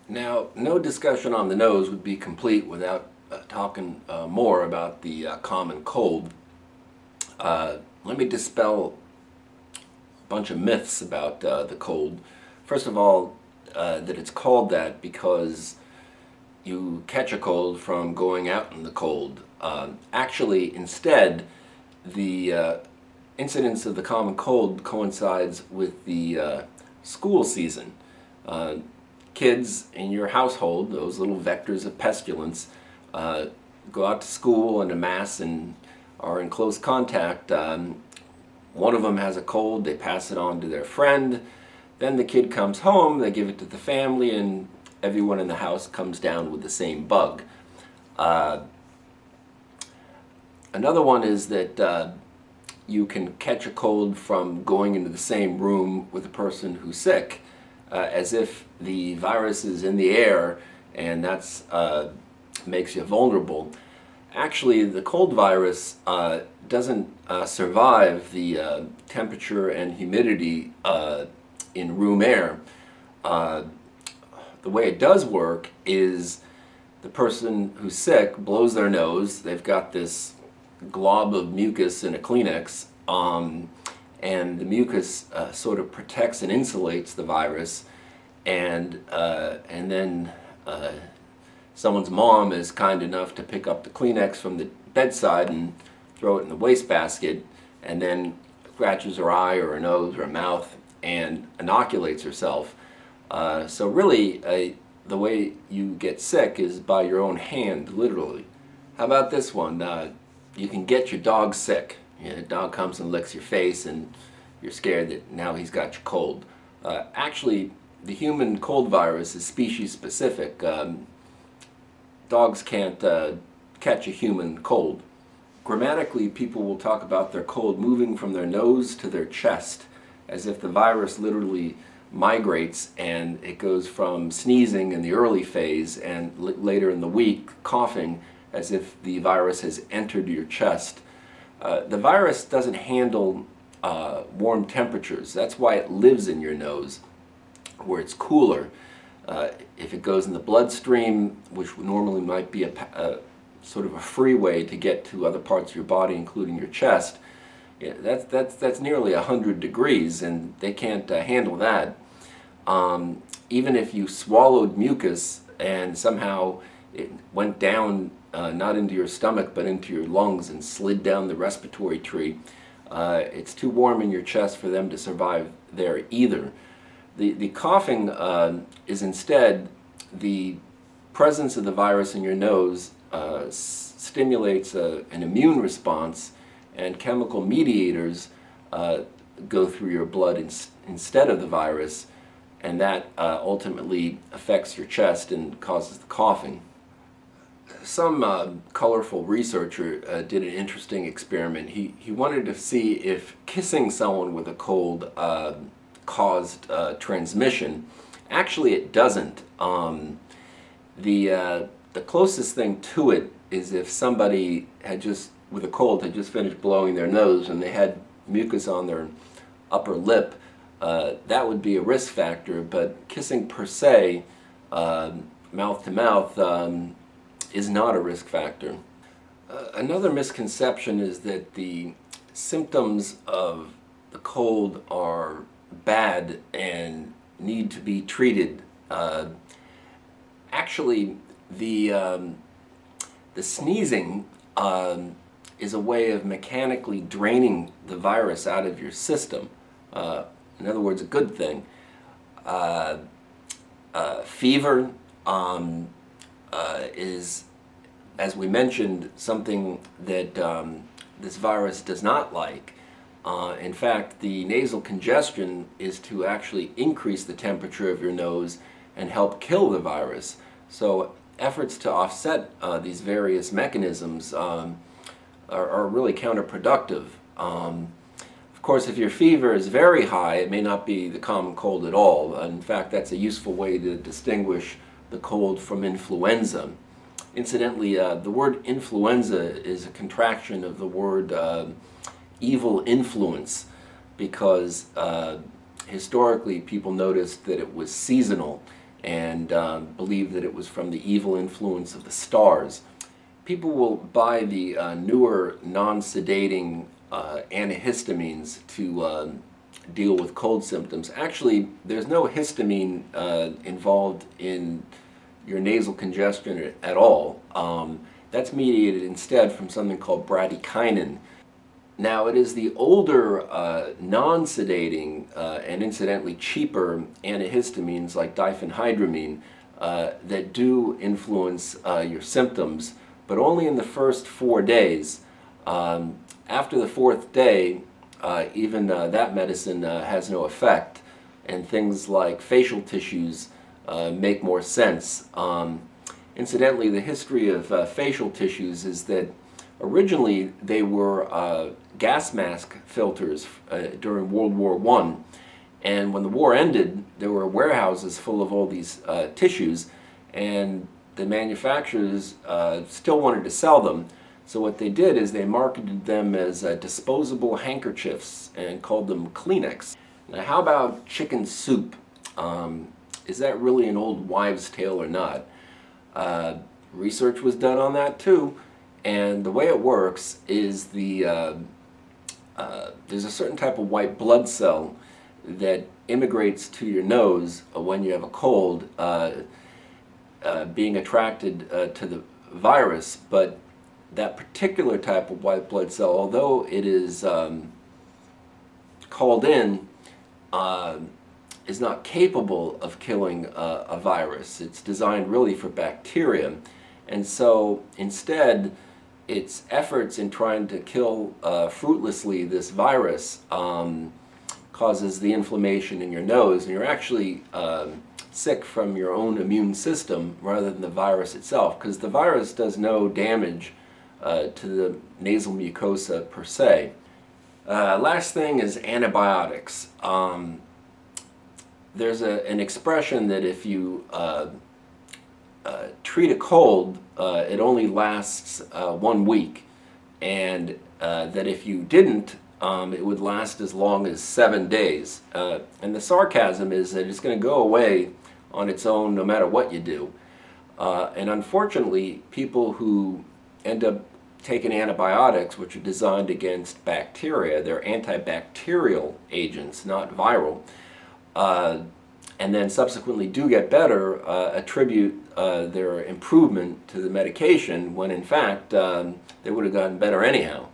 Now, no discussion on the nose would be complete without talking more about the common cold. Let me dispel a bunch of myths about the cold. First of all, that it's called that because you catch a cold from going out in the cold. Actually, instead, the incidence of the common cold coincides with the school season. Kids in your household, those little vectors of pestilence, go out to school in a mass and are in close contact. One of them has a cold, they pass it on to their friend. Then the kid comes home, they give it to the family, and everyone in the house comes down with the same bug. Another one is that you can catch a cold from going into the same room with a person who's sick, as if the virus is in the air, and that's makes you vulnerable. Actually, the cold virus doesn't survive the temperature and humidity in room air. The way it does work is the person who's sick blows their nose, they've got this glob of mucus in a Kleenex, and the mucus sort of protects and insulates the virus, and then someone's mom is kind enough to pick up the Kleenex from the bedside and throw it in the wastebasket, and then scratches her eye or her nose or her mouth and inoculates herself. So really, the way you get sick is by your own hand, literally. How about this one? You can get your dog sick. The dog comes and licks your face and you're scared that now he's got your cold. Actually, the human cold virus is species specific. Dogs can't catch a human cold. Grammatically, people will talk about their cold moving from their nose to their chest, as if the virus literally migrates and it goes from sneezing in the early phase and later in the week coughing, as if the virus has entered your chest. The virus doesn't handle warm temperatures. That's why it lives in your nose, where it's cooler. If it goes in the bloodstream, which normally might be a sort of a freeway to get to other parts of your body, including your chest, yeah, that's nearly 100 degrees, and they can't handle that. Even if you swallowed mucus and somehow it went down, not into your stomach, but into your lungs and slid down the respiratory tree, it's too warm in your chest for them to survive there either. The coughing is instead the presence of the virus in your nose stimulates an immune response, and chemical mediators go through your blood instead of the virus, and that ultimately affects your chest and causes the coughing. Some colorful researcher did an interesting experiment. He wanted to see if kissing someone with a cold caused transmission. Actually, it doesn't. The closest thing to it is if somebody had just, with a cold, had just finished blowing their nose and they had mucus on their upper lip. That would be a risk factor, but kissing per se, mouth to mouth, is not a risk factor. Another misconception is that the symptoms of the cold are bad and need to be treated. Actually, the sneezing is a way of mechanically draining the virus out of your system. In other words, a good thing. Fever is, as we mentioned, something that this virus does not like. In fact, the nasal congestion is to actually increase the temperature of your nose and help kill the virus. So efforts to offset these various mechanisms are really counterproductive. Of course, if your fever is very high, it may not be the common cold at all. In fact, that's a useful way to distinguish the cold from influenza. Incidentally, the word influenza is a contraction of the word evil influence, because historically people noticed that it was seasonal, and believed that it was from the evil influence of the stars. People will buy the newer non-sedating antihistamines to deal with cold symptoms. Actually, there's no histamine involved in your nasal congestion at all. That's mediated instead from something called bradykinin. Now, it is the older non-sedating and incidentally cheaper antihistamines like diphenhydramine that do influence your symptoms, but only in the first 4 days. After the fourth day, even that medicine has no effect, and things like facial tissues make more sense. Incidentally, the history of facial tissues is that originally they were gas mask filters during World War I, and when the war ended, there were warehouses full of all these tissues, and the manufacturers still wanted to sell them. So what they did is they marketed them as disposable handkerchiefs and called them Kleenex. Now, how about chicken soup? Is that really an old wives' tale or not? Research was done on that too, and the way it works is there's a certain type of white blood cell that immigrates to your nose when you have a cold, being attracted to the virus, but that particular type of white blood cell, although it is called in, is not capable of killing a virus. It's designed really for bacteria. And so instead, its efforts in trying to kill fruitlessly this virus causes the inflammation in your nose, and you're actually sick from your own immune system rather than the virus itself, because the virus does no damage to the nasal mucosa per se. Last thing is antibiotics. There's an expression that if you treat a cold, it only lasts 1 week, and that if you didn't, it would last as long as 7 days. And the sarcasm is that it's going to go away on its own no matter what you do. And unfortunately, people who end up taking antibiotics, which are designed against bacteria, they're antibacterial agents, not viral, and then subsequently do get better, attribute their improvement to the medication when in fact they would have gotten better anyhow.